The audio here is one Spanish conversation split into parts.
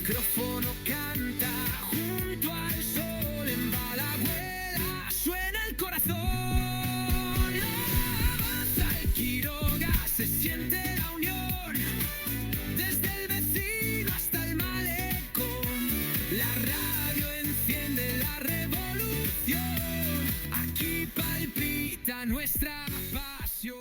micrófono canta junto al sol en Balagüera, suena el corazón. Avanza el Quiroga, se siente la unión, desde el vecino hasta el malecón. La radio enciende la revolución, aquí palpita nuestra pasión.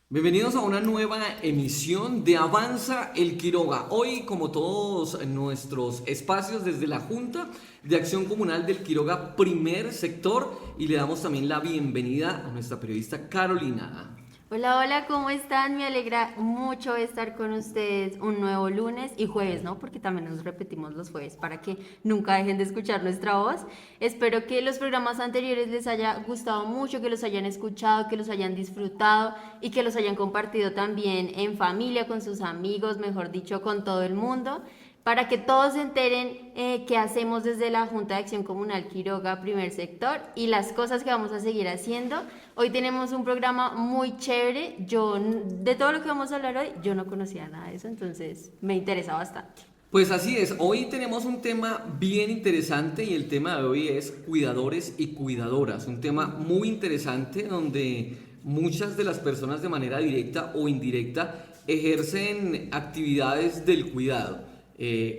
Bienvenidos a una nueva emisión de Avanza el Quiroga. Hoy, como todos nuestros espacios, desde la Junta de Acción Comunal del Quiroga Primer Sector, y le damos también la bienvenida a nuestra periodista Carolina. Hola, hola, ¿cómo están? Me alegra mucho estar con ustedes un nuevo lunes y jueves, ¿no? Porque también nos repetimos los jueves para que nunca dejen de escuchar nuestra voz. Espero que los programas anteriores les haya gustado mucho, que los hayan escuchado, que los hayan disfrutado y que los hayan compartido también en familia, con sus amigos, mejor dicho, con todo el mundo, para que todos se enteren qué hacemos desde la Junta de Acción Comunal Quiroga Primer Sector y las cosas que vamos a seguir haciendo. Hoy tenemos un programa muy chévere. De todo lo que vamos a hablar hoy, yo no conocía nada de eso, entonces me interesa bastante. Pues así es, hoy tenemos un tema bien interesante y el tema de hoy es cuidadores y cuidadoras. Un tema muy interesante donde muchas de las personas de manera directa o indirecta ejercen actividades del cuidado.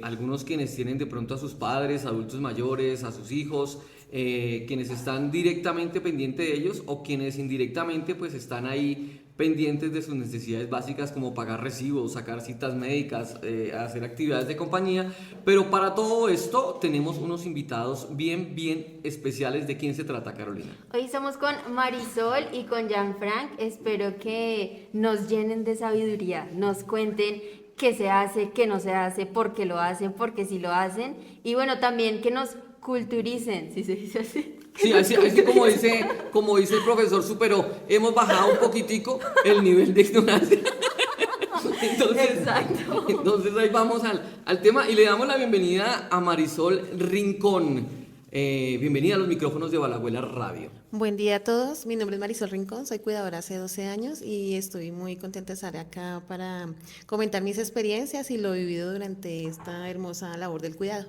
Algunos quienes tienen de pronto a sus padres, adultos mayores, a sus hijos, quienes están directamente pendientes de ellos o quienes indirectamente pues están ahí pendientes de sus necesidades básicas como pagar recibos, sacar citas médicas, hacer actividades de compañía. Pero para todo esto tenemos unos invitados bien especiales. ¿De quién se trata, Carolina? Hoy estamos con Marisol y con Jean-Frank. Espero que nos llenen de sabiduría, nos cuenten qué se hace, qué no se hace, por qué lo hacen, por qué sí lo hacen. Y bueno, también que nos culturicen, si se dice así. Sí, así como dice el profesor Supero, hemos bajado un poquitico el nivel de ignorancia. Exacto. Entonces ahí vamos al tema y le damos la bienvenida a Marisol Rincón. Bienvenida a los micrófonos de Balagüera Radio. Buen día a todos, mi nombre es Marisol Rincón, soy cuidadora hace 12 años y estoy muy contenta de estar acá para comentar mis experiencias y lo vivido durante esta hermosa labor del cuidado.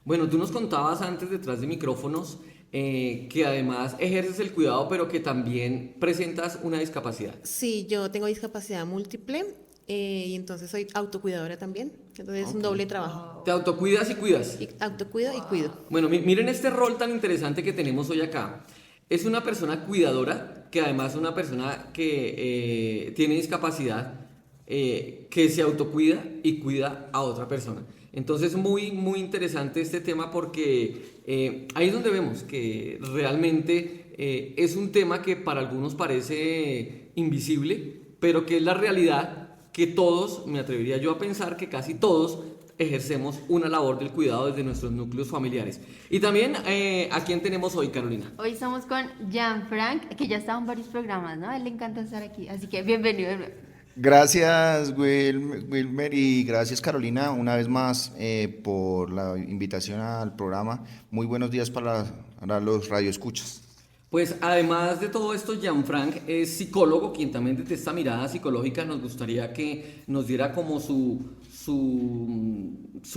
Bueno, tú nos contabas antes detrás de micrófonos que además ejerces el cuidado pero que también presentas una discapacidad. Sí, yo tengo discapacidad múltiple y entonces soy autocuidadora también, entonces es un doble trabajo. ¿Te autocuidas y cuidas? Autocuido y cuido. Bueno, miren este rol tan interesante que tenemos hoy acá. Es una persona cuidadora, que además es una persona que tiene discapacidad, que se autocuida y cuida a otra persona. Entonces muy interesante este tema porque ahí es donde vemos que realmente es un tema que para algunos parece invisible, pero que es la realidad que todos, me atrevería yo a pensar que casi todos ejercemos una labor del cuidado desde nuestros núcleos familiares. Y también, ¿a quién tenemos hoy, Carolina? Hoy estamos con Jean-Frank, que ya estaba en varios programas, ¿no? A él le encanta estar aquí, así que bienvenido. Gracias, Wilmer, y gracias, Carolina, una vez más por la invitación al programa. Muy buenos días para los radioescuchas. Pues además de todo esto, Jean-Frank es psicólogo, quien también desde esta mirada psicológica nos gustaría que nos diera como su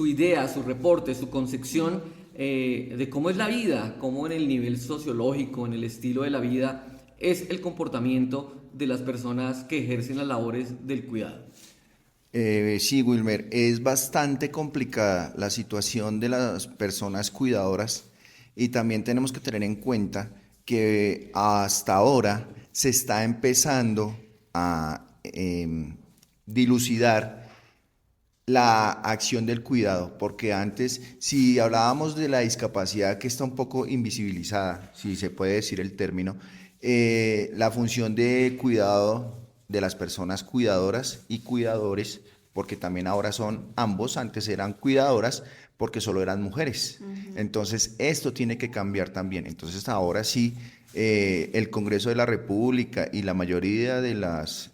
idea, su reporte, su concepción de cómo es la vida, cómo en el nivel sociológico, en el estilo de la vida, es el comportamiento de las personas que ejercen las labores del cuidado. Sí, Wilmer, es bastante complicada la situación de las personas cuidadoras y también tenemos que tener en cuenta que hasta ahora se está empezando a dilucidar la acción del cuidado, porque antes, si hablábamos de la discapacidad que está un poco invisibilizada, si se puede decir el término, la función de cuidado de las personas cuidadoras y cuidadores, porque también ahora son ambos, antes eran cuidadoras porque solo eran mujeres. Entonces esto tiene que cambiar también. Entonces ahora sí, el Congreso de la República y la mayoría de las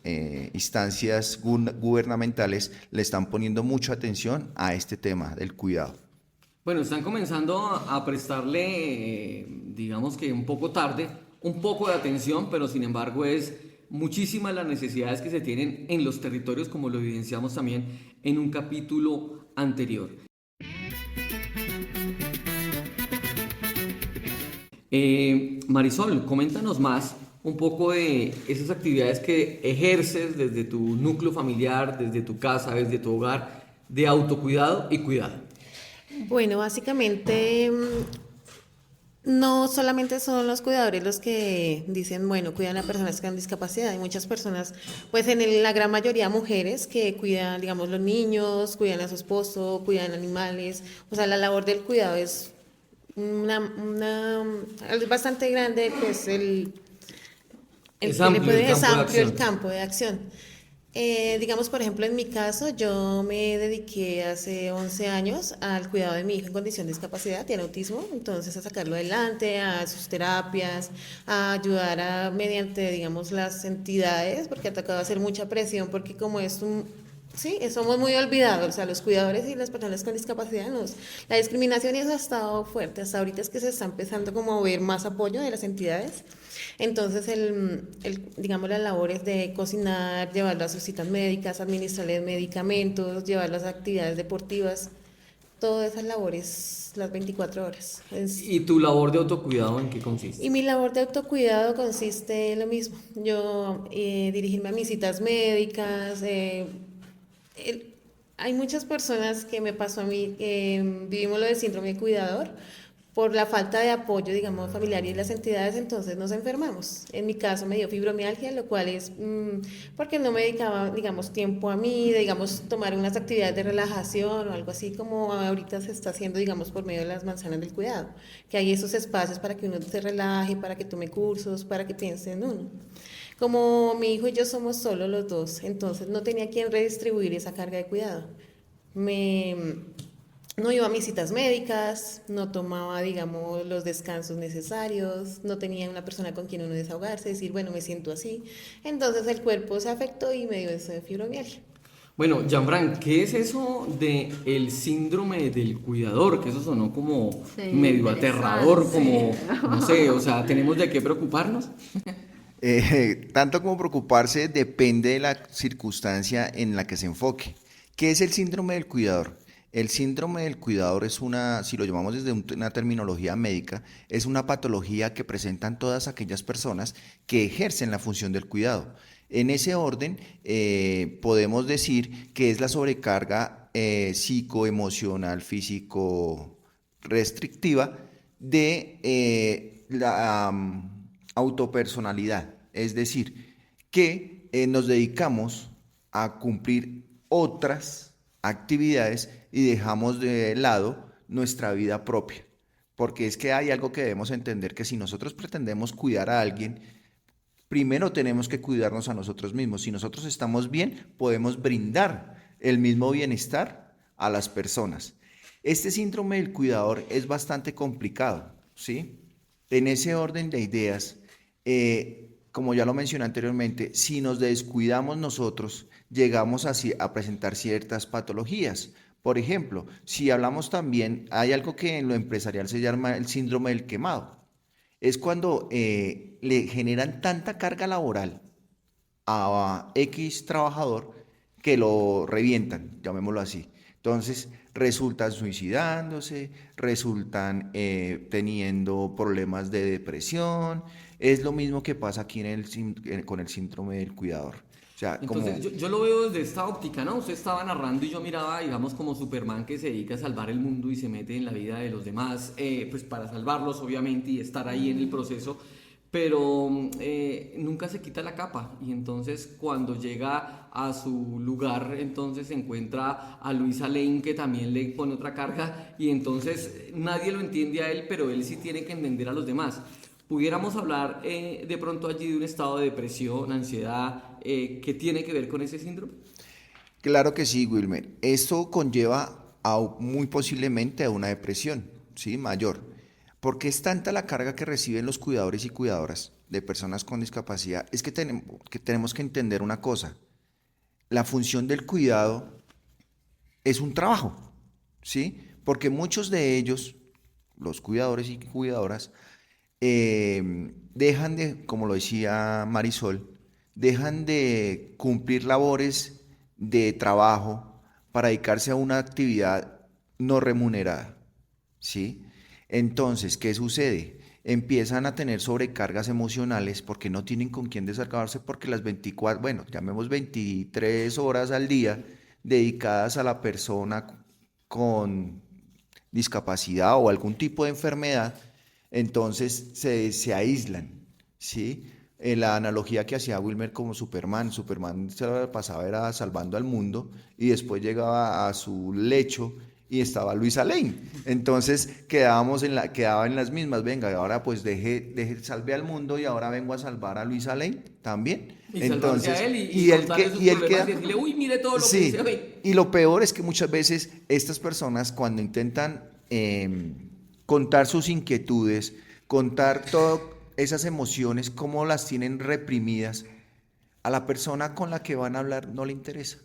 instancias gubernamentales le están poniendo mucha atención a este tema del cuidado. Bueno, están comenzando a prestarle, digamos que un poco tarde, un poco de atención, pero sin embargo es muchísimas las necesidades que se tienen en los territorios, como lo evidenciamos también en un capítulo anterior. Marisol, coméntanos más un poco de esas actividades que ejerces desde tu núcleo familiar, desde tu casa, desde tu hogar, de autocuidado y cuidado. Bueno, básicamente no solamente son los cuidadores los que dicen, bueno, cuidan a personas con discapacidad. Hay muchas personas, pues la gran mayoría mujeres que cuidan, digamos, los niños, cuidan a su esposo, cuidan animales. O sea, la labor del cuidado es es bastante grande, pues Es amplio el es campo de amplio el acción. campo de acción. Digamos, por ejemplo, en mi caso, yo me dediqué hace 11 años al cuidado de mi hijo en condición de discapacidad, tiene autismo, entonces a sacarlo adelante, a sus terapias, a ayudar mediante, digamos, las entidades, porque ha tocado hacer mucha presión, porque como es sí, somos muy olvidados, o sea, los cuidadores y las personas con discapacidad, la discriminación y eso ha estado fuerte, hasta ahorita es que se está empezando como a ver más apoyo de las entidades. Entonces, digamos, las labores de cocinar, llevarlo a sus citas médicas, administrarles medicamentos, llevarlo a actividades deportivas, todas esas labores las 24 horas. ¿Y tu labor de autocuidado en qué Y consiste? mi labor de autocuidado consiste en lo mismo. Yo dirigirme a mis citas médicas. El- Hay muchas personas que me pasó a mí, vivimos lo del síndrome de cuidador, por la falta de apoyo, digamos, familiar y de las entidades, entonces nos enfermamos. En mi caso me dio fibromialgia, lo cual es porque no me dedicaba, digamos, tiempo a mí, de, digamos, tomar unas actividades de relajación o algo así como ahorita se está haciendo, digamos, por medio de las manzanas del cuidado, que hay esos espacios para que uno se relaje, para que tome cursos, para que piense en uno. Como mi hijo y yo somos solo los dos, entonces no tenía quien redistribuir esa carga de cuidado. Me, no iba a mis citas médicas, no tomaba, digamos, los descansos necesarios, no tenía una persona con quien uno desahogarse, decir, bueno, me siento así. Entonces el cuerpo se afectó y me dio eso de fibromialgia. Bueno, Jean-Franc, ¿qué es eso de el síndrome del cuidador? Que eso sonó como Sí, medio aterrador, interesante. como, no sé, o sea, ¿tenemos de qué preocuparnos? Tanto como preocuparse depende de la circunstancia en la que se enfoque. ¿Qué es el síndrome del cuidador? El síndrome del cuidador es una, si lo llamamos desde una terminología médica, es una patología que presentan todas aquellas personas que ejercen la función del cuidado. En ese orden, podemos decir que es la sobrecarga psicoemocional, físico restrictiva de la autopersonalidad, es decir, que nos dedicamos a cumplir otras actividades y dejamos de lado nuestra vida propia. Porque es que hay algo que debemos entender, que si nosotros pretendemos cuidar a alguien, primero tenemos que cuidarnos a nosotros mismos. Si nosotros estamos bien, podemos brindar el mismo bienestar a las personas. Este síndrome del cuidador es bastante complicado, ¿sí? En ese orden de ideas, como ya lo mencioné anteriormente, si nos descuidamos nosotros, llegamos a presentar ciertas patologías. Por ejemplo, si hablamos también, hay algo que en lo empresarial se llama el síndrome del quemado. Es cuando le generan tanta carga laboral a X trabajador que lo revientan, llamémoslo así. Entonces, resultan suicidándose, resultan teniendo problemas de depresión. Es lo mismo que pasa aquí con el síndrome del cuidador. O sea, Entonces, como yo lo veo desde esta óptica, ¿no? Usted estaba narrando y yo miraba, digamos, como Superman que se dedica a salvar el mundo y se mete en la vida de los demás, pues para salvarlos, obviamente, y estar ahí en el proceso, pero nunca se quita la capa. Y entonces, cuando llega a su lugar, entonces se encuentra a Luisa Lane, que también le pone otra carga, y entonces nadie lo entiende a él, pero él sí tiene que entender a los demás. Pudiéramos hablar de pronto allí de un estado de depresión, ansiedad, que tiene que ver con ese síndrome. claro que sí, Wilmer. Esto conlleva muy posiblemente a una depresión, ¿sí? Mayor. Porque es tanta la carga que reciben los cuidadores y cuidadoras de personas con discapacidad. Es que tenemos que entender una cosa. La función del cuidado es un trabajo, ¿sí? Porque muchos de ellos, los cuidadores y cuidadoras, dejan de, como lo decía Marisol, dejan de cumplir labores de trabajo para dedicarse a una actividad no remunerada, ¿sí? Entonces, ¿qué sucede? empiezan a tener sobrecargas emocionales porque no tienen con quién desahogarse, porque las 24, bueno, llamemos 23 horas al día dedicadas a la persona con discapacidad o algún tipo de enfermedad, entonces se aíslan, ¿sí? La analogía que hacía Wilmer como Superman se la pasaba era salvando al mundo y después llegaba a su lecho y estaba Luisa Lane. Entonces quedaba en las mismas, venga, ahora pues salve al mundo y ahora vengo a salvar a Luisa Lane también. Y Entonces, salvarse a él y contarle sus problemas y decirle, uy, mire todo lo que sí, hice hoy. y lo peor es que muchas veces estas personas cuando intentan contar sus inquietudes, contar todas esas emociones, cómo las tienen reprimidas, a la persona con la que van a hablar no le interesa.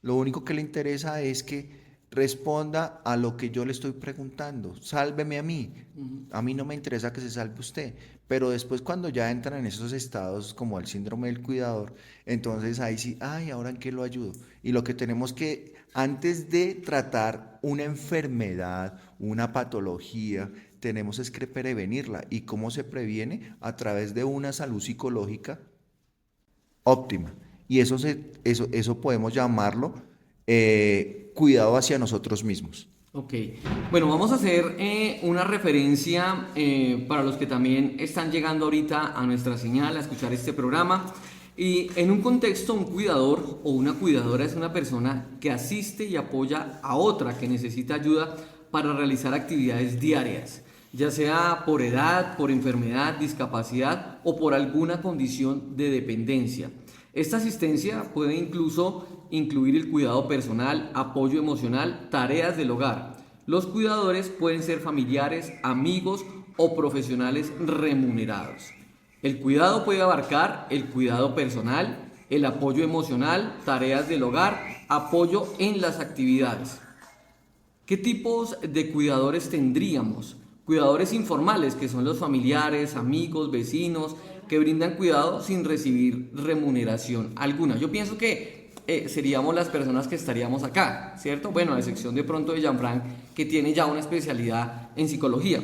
Lo único que le interesa es que responda a lo que yo le estoy preguntando. Sálveme a mí. A mí no me interesa que se salve usted. Pero después cuando ya entran en esos estados como el síndrome del cuidador, entonces ahí sí, ay, ¿ahora en qué lo ayudo? Y lo que tenemos que, antes de tratar una enfermedad, una patología, tenemos es que prevenirla. ¿Y cómo se previene? A través de una salud psicológica óptima. Y eso podemos llamarlo cuidado hacia nosotros mismos. Ok, bueno, vamos a hacer una referencia para los que también están llegando ahorita a nuestra señal a escuchar este programa. Y en un contexto, un cuidador o una cuidadora es una persona que asiste y apoya a otra que necesita ayuda para realizar actividades diarias, ya sea por edad, por enfermedad, discapacidad o por alguna condición de dependencia. Esta asistencia puede incluso incluir el cuidado personal, apoyo emocional, tareas del hogar. Los cuidadores pueden ser familiares, amigos o profesionales remunerados. El cuidado puede abarcar el cuidado personal, el apoyo emocional, tareas del hogar, apoyo en las actividades. ¿Qué tipos de cuidadores tendríamos? Cuidadores informales, que son los familiares, amigos, vecinos, que brindan cuidado sin recibir remuneración alguna. Yo pienso que seríamos las personas que estaríamos acá, ¿cierto? Bueno, a excepción de pronto de Jean-Frank, que tiene ya una especialidad en psicología.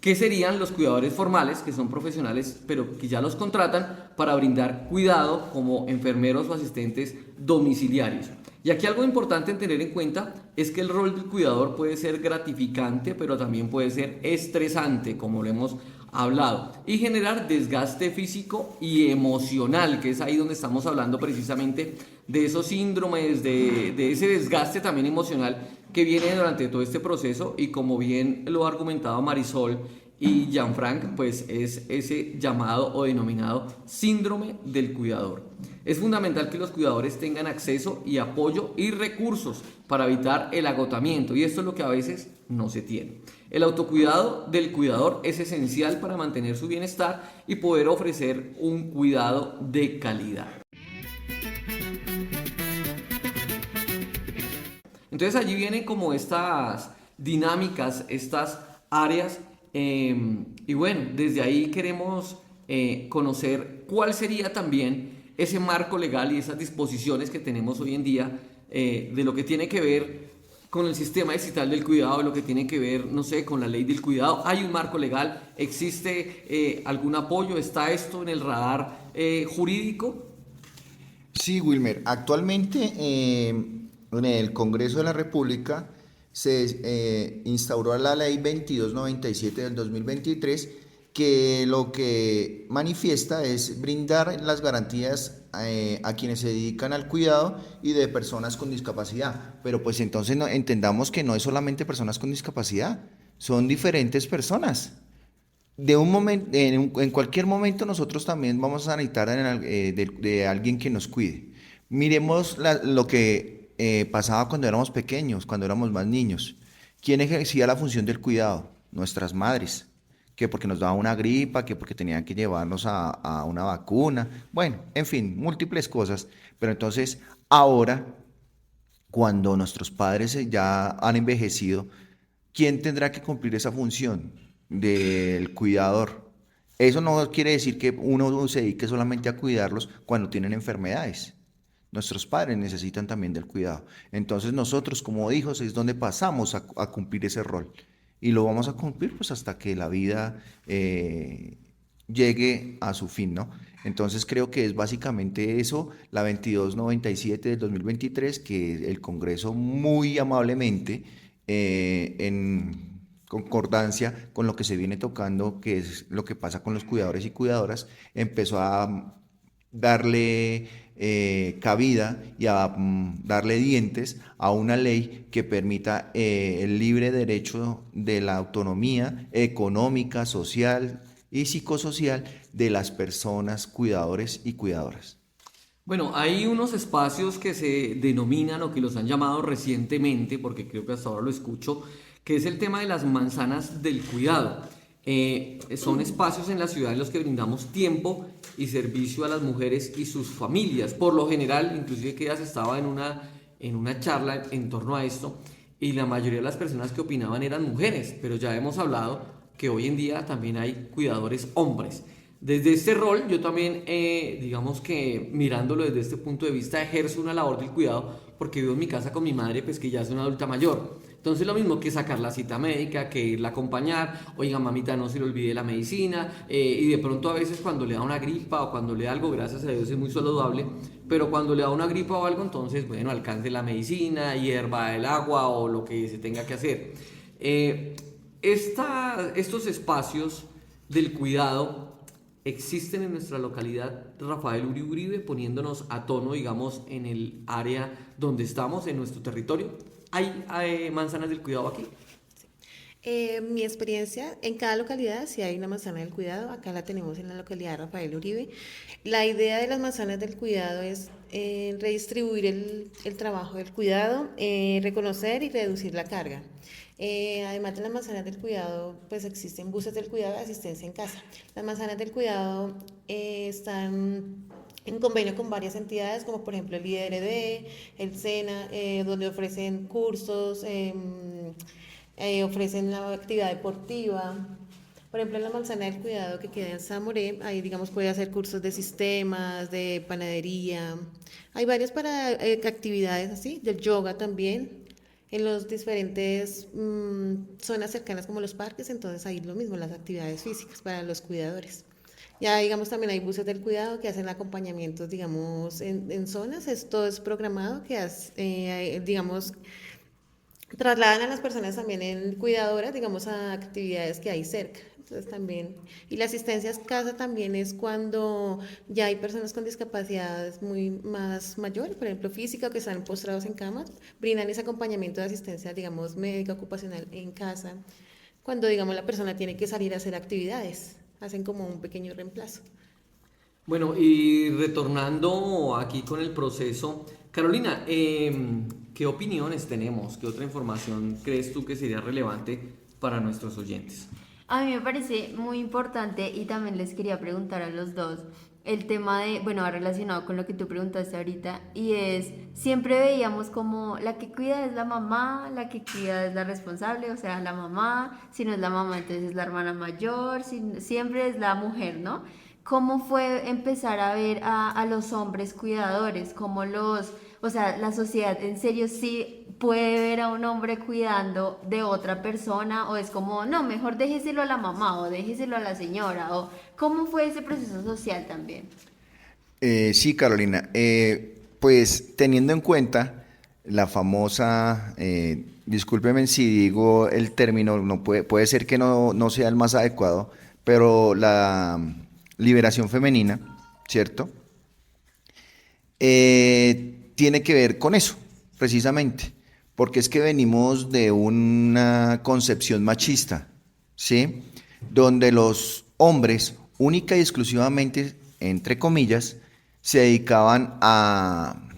¿Qué serían los cuidadores formales, que son profesionales, pero que ya los contratan para brindar cuidado como enfermeros o asistentes domiciliarios? Y aquí algo importante en tener en cuenta es que el rol del cuidador puede ser gratificante, pero también puede ser estresante, como lo hemos hablado, y generar desgaste físico y emocional, que es ahí donde estamos hablando precisamente de esos síndromes, de ese desgaste también emocional que viene durante todo este proceso, y como bien lo ha argumentado Marisol y Jean-Frank, pues es ese llamado o denominado síndrome del cuidador. Es fundamental que los cuidadores tengan acceso y apoyo y recursos para evitar el agotamiento, y esto es lo que a veces no se tiene. El autocuidado del cuidador es esencial para mantener su bienestar y poder ofrecer un cuidado de calidad. Entonces allí vienen como estas dinámicas, estas áreas, y bueno, desde ahí queremos conocer cuál sería también ese marco legal y esas disposiciones que tenemos hoy en día de lo que tiene que ver con el sistema digital del cuidado, de lo que tiene que ver, no sé, con la ley del cuidado. ¿Hay un marco legal? ¿Existe algún apoyo? ¿Está esto en el radar jurídico? Sí, Wilmer, actualmente en el Congreso de la República se instauró la ley 2297 del 2023, que lo que manifiesta es brindar las garantías a quienes se dedican al cuidado y de personas con discapacidad. Pero pues entonces entendamos que no es solamente personas con discapacidad, son diferentes personas. En cualquier momento nosotros también vamos a necesitar de alguien que nos cuide. Miremos lo que pasaba cuando éramos pequeños, cuando éramos más niños. ¿Quién ejercía la función del cuidado? Nuestras madres. Que porque nos daba una gripa, que porque tenían que llevarnos a una vacuna, bueno, en fin, múltiples cosas. Pero entonces, ahora, cuando nuestros padres ya han envejecido, ¿quién tendrá que cumplir esa función del cuidador? Eso no quiere decir que uno se dedique solamente a cuidarlos cuando tienen enfermedades. Nuestros padres necesitan también del cuidado. Entonces nosotros como hijos es donde pasamos a cumplir ese rol. y lo vamos a cumplir pues hasta que la vida llegue a su fin, ¿no? Entonces creo que es básicamente eso, la 2297 del 2023, que el Congreso muy amablemente, en concordancia con lo que se viene tocando, que es lo que pasa con los cuidadores y cuidadoras, empezó a darle cabida y a darle dientes a una ley que permita el libre derecho de la autonomía económica, social y psicosocial de las personas cuidadores y cuidadoras. Bueno, hay unos espacios que se denominan o que los han llamado recientemente, porque creo que hasta ahora lo escucho, que es el tema de las manzanas del cuidado. Son espacios en la ciudad en los que brindamos tiempo y servicio a las mujeres y sus familias. Por lo general, inclusive que ya se estaba en una charla en torno a esto, y la mayoría de las personas que opinaban eran mujeres, pero ya hemos hablado que hoy en día también hay cuidadores hombres. Desde este rol, yo también, digamos que mirándolo desde este punto de vista, ejerzo una labor del cuidado porque vivo en mi casa con mi madre, pues que ya es una adulta mayor. Entonces lo mismo que sacar la cita médica, que irla a acompañar, oiga mamita no se le olvide la medicina, y de pronto a veces cuando le da una gripa o cuando le da algo, gracias a Dios es muy saludable, pero cuando le da una gripa o algo, entonces bueno, alcance la medicina, hierva el agua o lo que se tenga que hacer. Estos espacios del cuidado existen en nuestra localidad Rafael Uribe, poniéndonos a tono, digamos, en el área donde estamos, en nuestro territorio. ¿Hay manzanas del cuidado aquí? Mi experiencia, en cada localidad sí hay una manzana del cuidado, acá la tenemos en la localidad Rafael Uribe. La idea de las manzanas del cuidado es redistribuir el trabajo del cuidado, reconocer y reducir la carga. Además de las manzanas del cuidado, pues existen buses del cuidado de asistencia en casa. Las manzanas del cuidado están en convenio con varias entidades, como por ejemplo el IDRD, el SENA, donde ofrecen cursos, ofrecen la actividad deportiva. Por ejemplo, en la manzana del cuidado que queda en Zamoré, ahí digamos puede hacer cursos de sistemas, de panadería. Hay varias actividades así, del yoga también. En los diferentes zonas cercanas como los parques, entonces ahí lo mismo, las actividades físicas para los cuidadores. Ya digamos también hay buses del cuidado que hacen acompañamientos, digamos, en zonas, esto es programado que digamos, trasladan a las personas también en cuidadoras, digamos, a actividades que hay cerca. Entonces también, y la asistencia a casa también es cuando ya hay personas con discapacidades muy más mayores, por ejemplo física, que están postrados en camas, brindan ese acompañamiento de asistencia, digamos, médica ocupacional en casa, cuando, digamos, la persona tiene que salir a hacer actividades, hacen como un pequeño reemplazo. Bueno, y retornando aquí con el proceso, Carolina, ¿qué opiniones tenemos? ¿Qué otra información crees tú que sería relevante para nuestros oyentes? A mí me parece muy importante y también les quería preguntar a los dos el tema de, bueno, va relacionado con lo que tú preguntaste ahorita, y es, siempre veíamos como la que cuida es la mamá, la que cuida es la responsable, o sea, la mamá, si no es la mamá entonces es la hermana mayor, siempre es la mujer, ¿no? ¿Cómo fue empezar a ver a los hombres cuidadores? ¿Cómo o sea, la sociedad en serio sí puede ver a un hombre cuidando de otra persona, o es como, no, mejor déjeselo a la mamá o déjeselo a la señora, o cómo fue ese proceso social también? Sí, Carolina, pues teniendo en cuenta la famosa, discúlpeme si digo el término, no puede ser que no sea el más adecuado, pero la liberación femenina, ¿cierto? Tiene que ver con eso, precisamente, porque es que venimos de una concepción machista, ¿sí? Donde los hombres, única y exclusivamente, entre comillas, se dedicaban a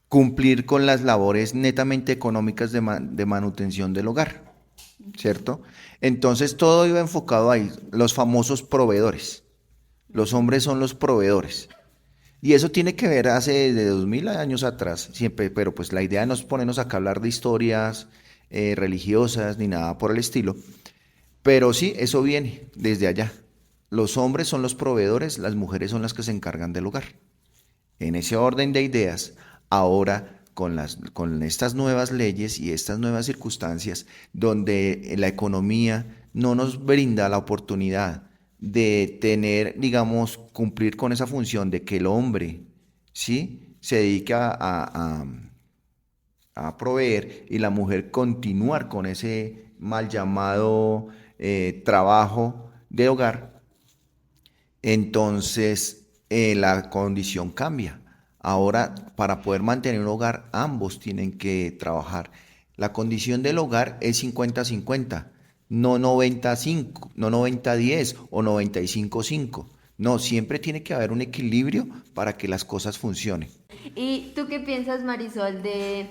cumplir con las labores netamente económicas de manutención del hogar, ¿cierto? Entonces todo iba enfocado ahí, los famosos proveedores. Los hombres son los proveedores. Y eso tiene que ver hace de 2000 años atrás, siempre, pero pues la idea no es ponernos acá a hablar de historias religiosas ni nada por el estilo, pero sí, eso viene desde allá. Los hombres son los proveedores, las mujeres son las que se encargan del hogar. En ese orden de ideas, ahora con estas nuevas leyes y estas nuevas circunstancias donde la economía no nos brinda la oportunidad de tener, digamos, cumplir con esa función de que el hombre, ¿sí?, se dedique a proveer y la mujer continuar con ese mal llamado trabajo de hogar, entonces la condición cambia. Ahora, para poder mantener un hogar, ambos tienen que trabajar. La condición del hogar es 50-50, no 90-5, no 90-10 o 95-5. No, siempre tiene que haber un equilibrio para que las cosas funcionen. ¿Y tú qué piensas, Marisol, de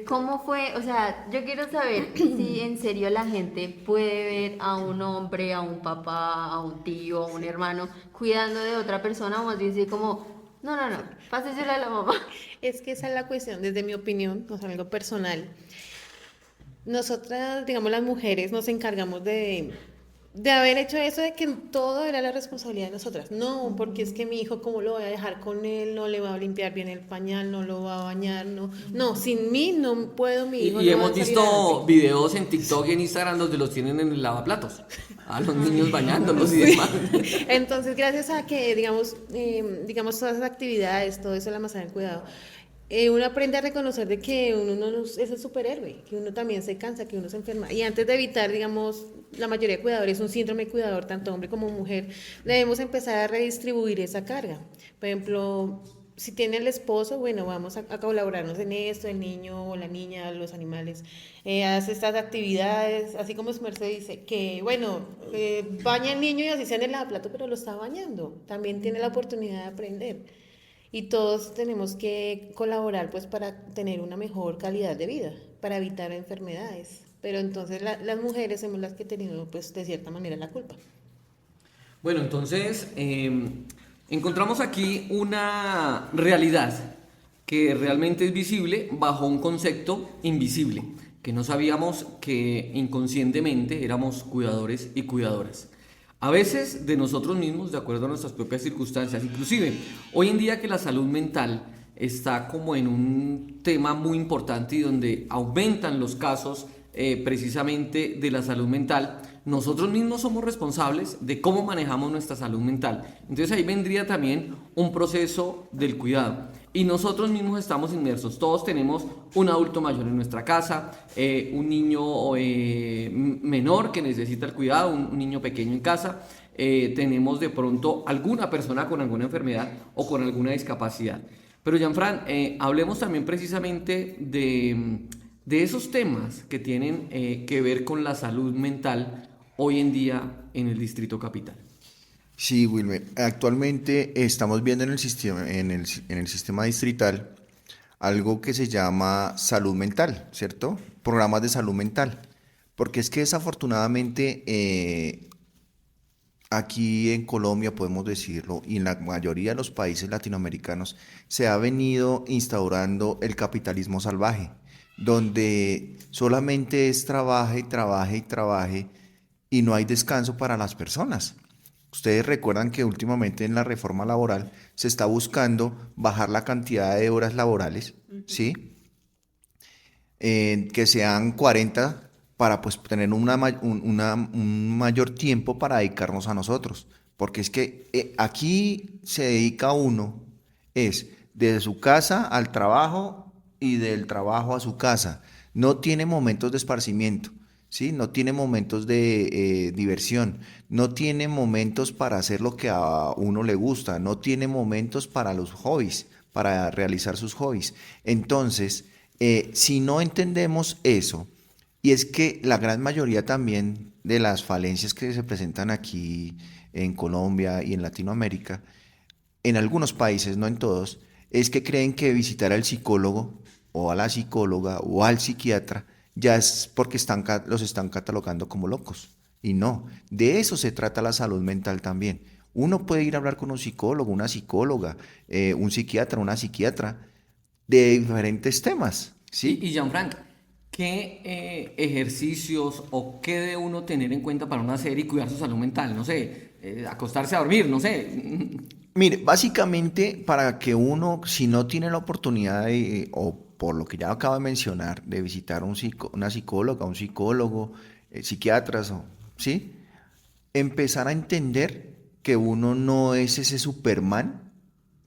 cómo fue? O sea, yo quiero saber si en serio la gente puede ver a un hombre, a un papá, a un tío, a un hermano cuidando de otra persona, o más bien decir como, no, pásesela a la mamá. Es que esa es la cuestión, desde mi opinión, o sea, algo personal. Nosotras, digamos, las mujeres nos encargamos de haber hecho eso, de que todo era la responsabilidad de nosotras. No, porque es que mi hijo, ¿cómo lo voy a dejar con él? No le va a limpiar bien el pañal, no lo va a bañar, no, sin mí no puedo, mi hijo Y no va a hemos salir visto adelante. videos en TikTok y en Instagram donde los tienen en el lavaplatos, a los niños bañándolos y demás. Entonces, gracias a que, digamos, todas esas actividades, todo eso, la manzana del cuidado, uno aprende a reconocer de que uno no es el superhéroe, que uno también se cansa, que uno se enferma. Y antes de evitar, digamos, la mayoría de cuidadores, un síndrome cuidador, tanto hombre como mujer, debemos empezar a redistribuir esa carga. Por ejemplo, si tiene el esposo, bueno, vamos a colaborarnos en esto, el niño o la niña, los animales, hace estas actividades, así como Esmerce dice, que bueno, baña al niño y así sea en el lavaplato, pero lo está bañando, también tiene la oportunidad de aprender. Y todos tenemos que colaborar pues para tener una mejor calidad de vida, para evitar enfermedades. Pero entonces las mujeres somos las que tenemos pues de cierta manera la culpa. Bueno, entonces encontramos aquí una realidad que realmente es visible bajo un concepto invisible, que no sabíamos que inconscientemente éramos cuidadores y cuidadoras. A veces de nosotros mismos, de acuerdo a nuestras propias circunstancias. Inclusive, hoy en día que la salud mental está como en un tema muy importante y donde aumentan los casos precisamente de la salud mental, nosotros mismos somos responsables de cómo manejamos nuestra salud mental. Entonces ahí vendría también un proceso del cuidado. Y nosotros mismos estamos inmersos, todos tenemos un adulto mayor en nuestra casa, un niño menor que necesita el cuidado, un niño pequeño en casa, tenemos de pronto alguna persona con alguna enfermedad o con alguna discapacidad. Pero Jean-Fran, hablemos también precisamente de esos temas que tienen que ver con la salud mental hoy en día en el Distrito Capital. Sí, Wilmer, actualmente estamos viendo en el sistema distrital algo que se llama salud mental, ¿cierto? Programas de salud mental, porque es que desafortunadamente aquí en Colombia, podemos decirlo, y en la mayoría de los países latinoamericanos, se ha venido instaurando el capitalismo salvaje, donde solamente es trabaje, trabaje y trabaje, y no hay descanso para las personas. Ustedes recuerdan que últimamente en la reforma laboral se está buscando bajar la cantidad de horas laborales, ¿sí? Que sean 40 para pues tener un mayor tiempo para dedicarnos a nosotros. Porque es que aquí se dedica uno, es desde su casa al trabajo y del trabajo a su casa. No tiene momentos de esparcimiento. ¿Sí? No tiene momentos de diversión, no tiene momentos para hacer lo que a uno le gusta, no tiene momentos para los hobbies, para realizar sus hobbies. Entonces, si no entendemos eso, y es que la gran mayoría también de las falencias que se presentan aquí en Colombia y en Latinoamérica, en algunos países, no en todos, es que creen que visitar al psicólogo o a la psicóloga o al psiquiatra ya es porque los están catalogando como locos. Y no, de eso se trata la salud mental también. Uno puede ir a hablar con un psicólogo, una psicóloga, un psiquiatra, una psiquiatra, de diferentes temas, ¿sí? Y Jean-Franc, ¿qué ejercicios o qué debe uno tener en cuenta para una serie y cuidar su salud mental? No sé, acostarse a dormir, no sé. Mire, básicamente para que uno, si no tiene la oportunidad o por lo que ya acabo de mencionar, de visitar una psicóloga, un psicólogo, psiquiatras, ¿sí? Empezar a entender que uno no es ese Superman,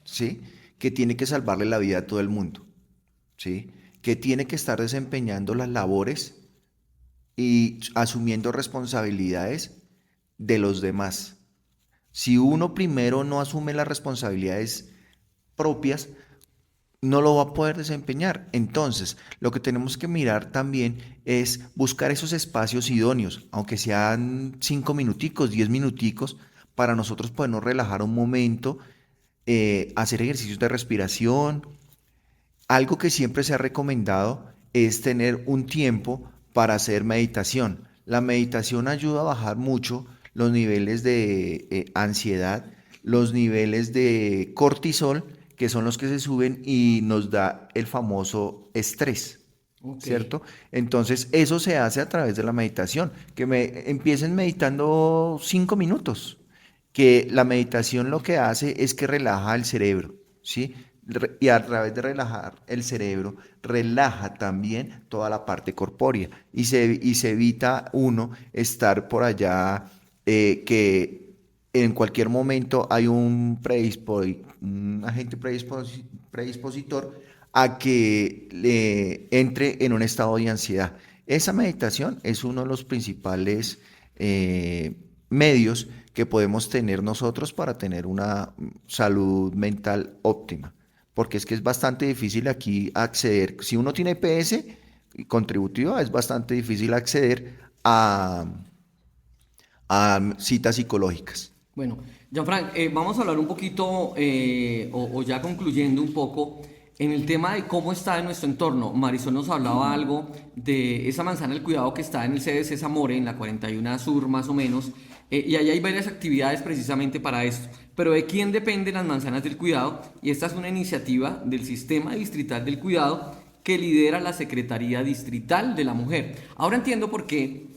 ¿sí? Que tiene que salvarle la vida a todo el mundo, ¿sí? Que tiene que estar desempeñando las labores y asumiendo responsabilidades de los demás. Si uno primero no asume las responsabilidades propias, no lo va a poder desempeñar. Entonces, lo que tenemos que mirar también es buscar esos espacios idóneos, aunque sean 5 minuticos, 10 minuticos, para nosotros podernos relajar un momento, hacer ejercicios de respiración. Algo que siempre se ha recomendado es tener un tiempo para hacer meditación. La meditación ayuda a bajar mucho los niveles de ansiedad, los niveles de cortisol, que son los que se suben y nos da el famoso estrés, ¿cierto? Entonces, eso se hace a través de la meditación, que empiecen meditando 5 minutos, que la meditación lo que hace es que relaja el cerebro, ¿sí? Y a través de relajar el cerebro, relaja también toda la parte corpórea y se evita uno estar por allá que en cualquier momento hay un agente predispositor a que le entre en un estado de ansiedad. Esa meditación es uno de los principales medios que podemos tener nosotros para tener una salud mental óptima, porque es que es bastante difícil aquí acceder. Si uno tiene PS contributiva, es bastante difícil acceder a citas psicológicas. Bueno, Jean-Franc, vamos a hablar un poquito, o ya concluyendo un poco, en el tema de cómo está en nuestro entorno. Marisol nos hablaba algo de esa manzana del cuidado que está en el CDC Zamore, en la 41 Sur más o menos, y ahí hay varias actividades precisamente para esto. Pero ¿de quién dependen las manzanas del cuidado? Y esta es una iniciativa del Sistema Distrital del Cuidado que lidera la Secretaría Distrital de la Mujer. Ahora entiendo por qué,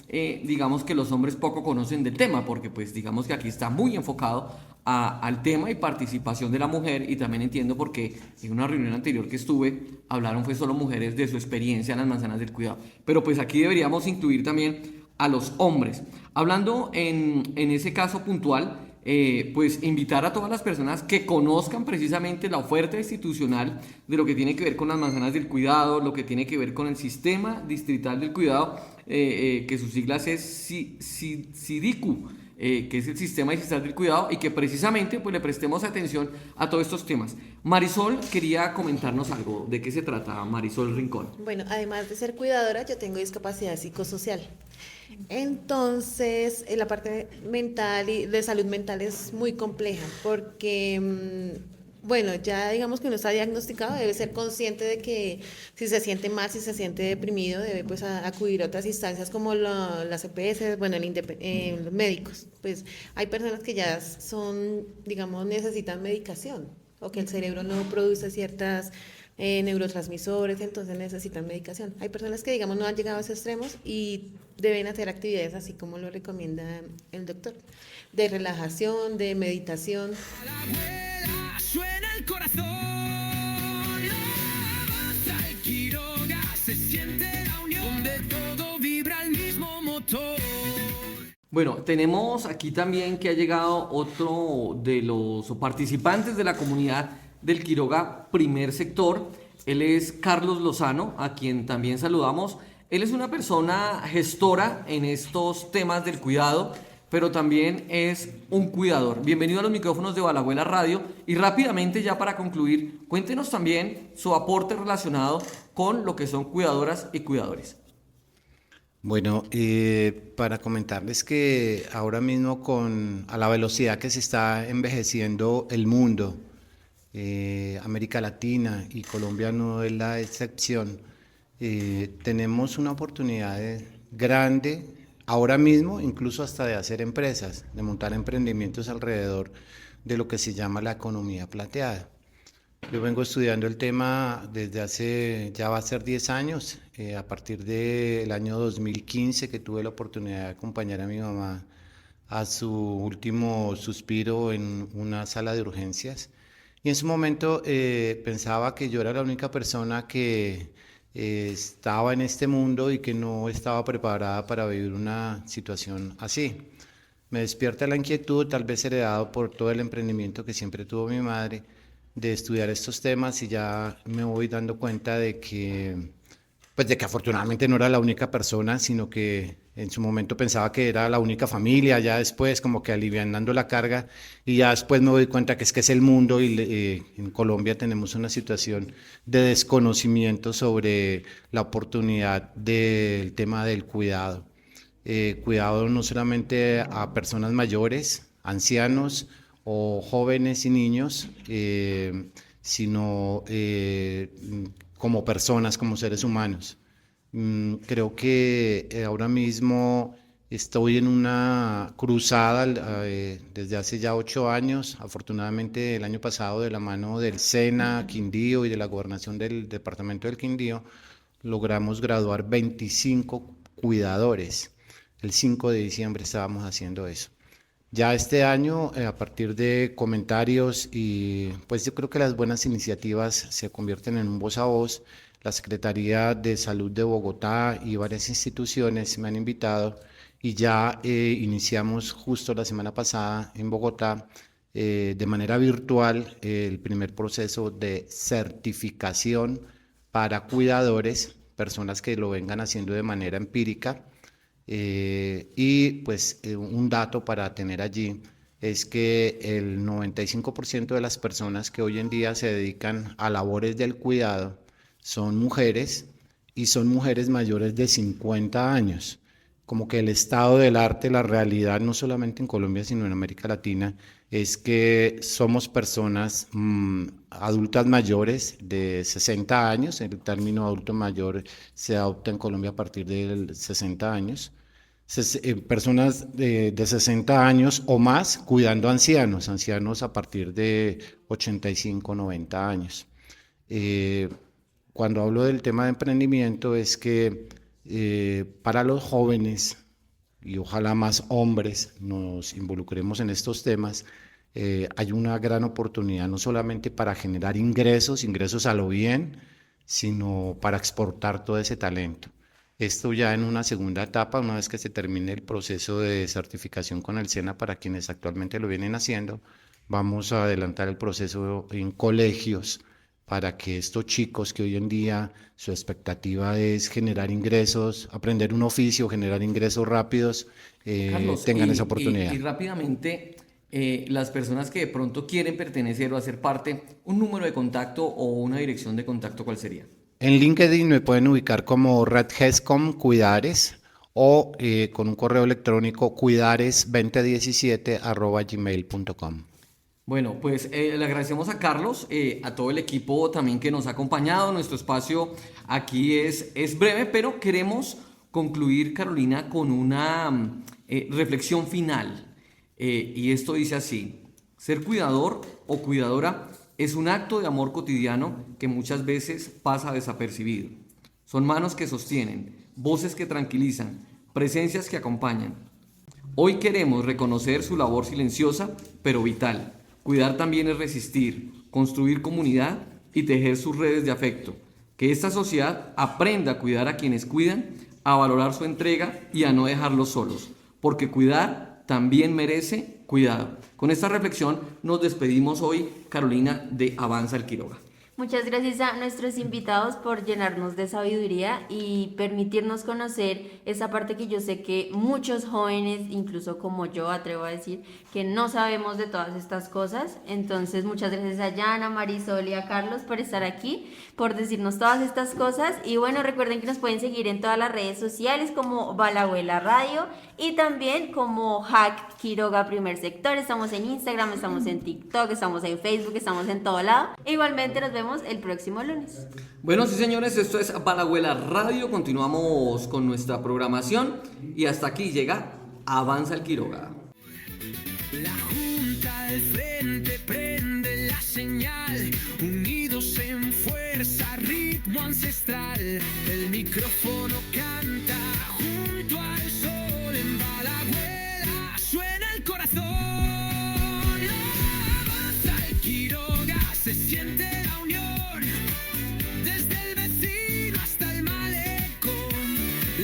digamos que los hombres poco conocen del tema, porque pues digamos que aquí está muy enfocado al tema y participación de la mujer, y también entiendo por qué en una reunión anterior que estuve hablaron fue solo mujeres de su experiencia en las manzanas del cuidado. Pero pues aquí deberíamos incluir también a los hombres. Hablando en ese caso puntual, pues invitar a todas las personas que conozcan precisamente la oferta institucional de lo que tiene que ver con las manzanas del cuidado, lo que tiene que ver con el Sistema Distrital del Cuidado, que sus siglas es SIDICU, que es el Sistema Distrital del Cuidado, y que precisamente pues le prestemos atención a todos estos temas. Marisol quería comentarnos algo. ¿De qué se trata, Marisol Rincón? Bueno, además de ser cuidadora, yo tengo discapacidad psicosocial. Entonces, la parte mental y de salud mental es muy compleja porque, bueno, ya digamos que uno está diagnosticado, debe ser consciente de que si se siente mal, si se siente deprimido, debe pues acudir a otras instancias como las EPS, bueno, los médicos. Pues hay personas que ya son, digamos, necesitan medicación o que el cerebro no produce ciertas neurotransmisores, entonces necesitan medicación. Hay personas que, digamos, no han llegado a esos extremos y deben hacer actividades así como lo recomienda el doctor, de relajación, de meditación. La abuela suena el corazón, avanza el Quiroga, se siente la unión, de todo vibra el mismo motor. Bueno, tenemos aquí también que ha llegado otro de los participantes de la comunidad del Quiroga Primer Sector. Él es Carlos Lozano, a quien también saludamos. Él es una persona gestora en estos temas del cuidado, pero también es un cuidador. Bienvenido a los micrófonos de Balagüela Radio, y rápidamente, ya para concluir, cuéntenos también su aporte relacionado con lo que son cuidadoras y cuidadores. Bueno, para comentarles que ahora mismo a la velocidad que se está envejeciendo el mundo, América Latina, y Colombia no es la excepción, tenemos una oportunidad grande ahora mismo, incluso hasta de hacer empresas, de montar emprendimientos alrededor de lo que se llama la economía plateada. Yo vengo estudiando el tema desde hace, ya va a ser 10 años, a partir del año 2015, que tuve la oportunidad de acompañar a mi mamá a su último suspiro en una sala de urgencias. Y en su momento pensaba que yo era la única persona que estaba en este mundo y que no estaba preparada para vivir una situación así. Me despierta la inquietud, tal vez heredado por todo el emprendimiento que siempre tuvo mi madre, de estudiar estos temas, y ya me voy dando cuenta de que, pues de que afortunadamente no era la única persona, sino que en su momento pensaba que era la única familia, ya después como que alivianando la carga, y ya después me doy cuenta que es el mundo, y en Colombia tenemos una situación de desconocimiento sobre la oportunidad del tema del cuidado. Cuidado no solamente a personas mayores, ancianos o jóvenes y niños, sino como personas, como seres humanos. Creo que ahora mismo estoy en una cruzada desde hace ya 8 años, afortunadamente el año pasado, de la mano del SENA Quindío y de la gobernación del departamento del Quindío, logramos graduar 25 cuidadores. El 5 de diciembre estábamos haciendo eso. Ya este año, a partir de comentarios y pues yo creo que las buenas iniciativas se convierten en un voz a voz, la Secretaría de Salud de Bogotá y varias instituciones me han invitado, y ya iniciamos justo la semana pasada en Bogotá de manera virtual el primer proceso de certificación para cuidadores, personas que lo vengan haciendo de manera empírica. Y pues un dato para tener allí es que el 95% de las personas que hoy en día se dedican a labores del cuidado son mujeres, y son mujeres mayores de 50 años. Como que el estado del arte, la realidad, no solamente en Colombia, sino en América Latina, es que somos personas adultas mayores de 60 años. El término adulto mayor se adopta en Colombia a partir de 60 años. Personas de 60 años o más cuidando ancianos a partir de 85, 90 años. Cuando hablo del tema de emprendimiento es que para los jóvenes, y ojalá más hombres nos involucremos en estos temas, hay una gran oportunidad no solamente para generar ingresos a lo bien, sino para exportar todo ese talento. Esto ya en una segunda etapa, una vez que se termine el proceso de certificación con el SENA, para quienes actualmente lo vienen haciendo, vamos a adelantar el proceso en colegios para que estos chicos que hoy en día su expectativa es generar ingresos, aprender un oficio, generar ingresos rápidos, Carlos, tengan esa oportunidad. Y rápidamente, las personas que de pronto quieren pertenecer o hacer parte, un número de contacto o una dirección de contacto, ¿cuál sería? En LinkedIn me pueden ubicar como RedGescom Cuidares, o con un correo electrónico cuidares2017@gmail.com. Bueno, pues le agradecemos a Carlos, a todo el equipo también que nos ha acompañado. Nuestro espacio aquí es breve, pero queremos concluir, Carolina, con una reflexión final. Y esto dice así: ser cuidador o cuidadora es un acto de amor cotidiano que muchas veces pasa desapercibido. Son manos que sostienen, voces que tranquilizan, presencias que acompañan. Hoy queremos reconocer su labor silenciosa, pero vital. Cuidar también es resistir, construir comunidad y tejer sus redes de afecto. Que esta sociedad aprenda a cuidar a quienes cuidan, a valorar su entrega y a no dejarlos solos, porque cuidar también merece cuidado. Con esta reflexión nos despedimos hoy, Carolina, de Avanza el Quiroga. Muchas gracias a nuestros invitados por llenarnos de sabiduría y permitirnos conocer esa parte que yo sé que muchos jóvenes, incluso como yo, atrevo a decir, que no sabemos de todas estas cosas. Entonces, muchas gracias a Yana, Marisol y a Carlos por estar aquí, por decirnos todas estas cosas. Y bueno, recuerden que nos pueden seguir en todas las redes sociales como Balabuela Radio y también como Hack Quiroga Primer Sector. Estamos en Instagram, estamos en TikTok, estamos en Facebook, estamos en todo lado. Igualmente nos vemos el próximo lunes. Bueno, sí señores, esto es Balabuela Radio. Continuamos con nuestra programación y hasta aquí llega Avanza el Quiroga. La junta al frente prende la señal, unidos en fuerza, ritmo ancestral. El micrófono canta junto al sol, en Balabuela suena el corazón. Avanza el Quiroga.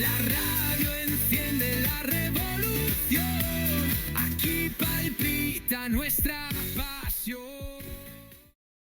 La radio enciende la revolución. Aquí palpita nuestra paz.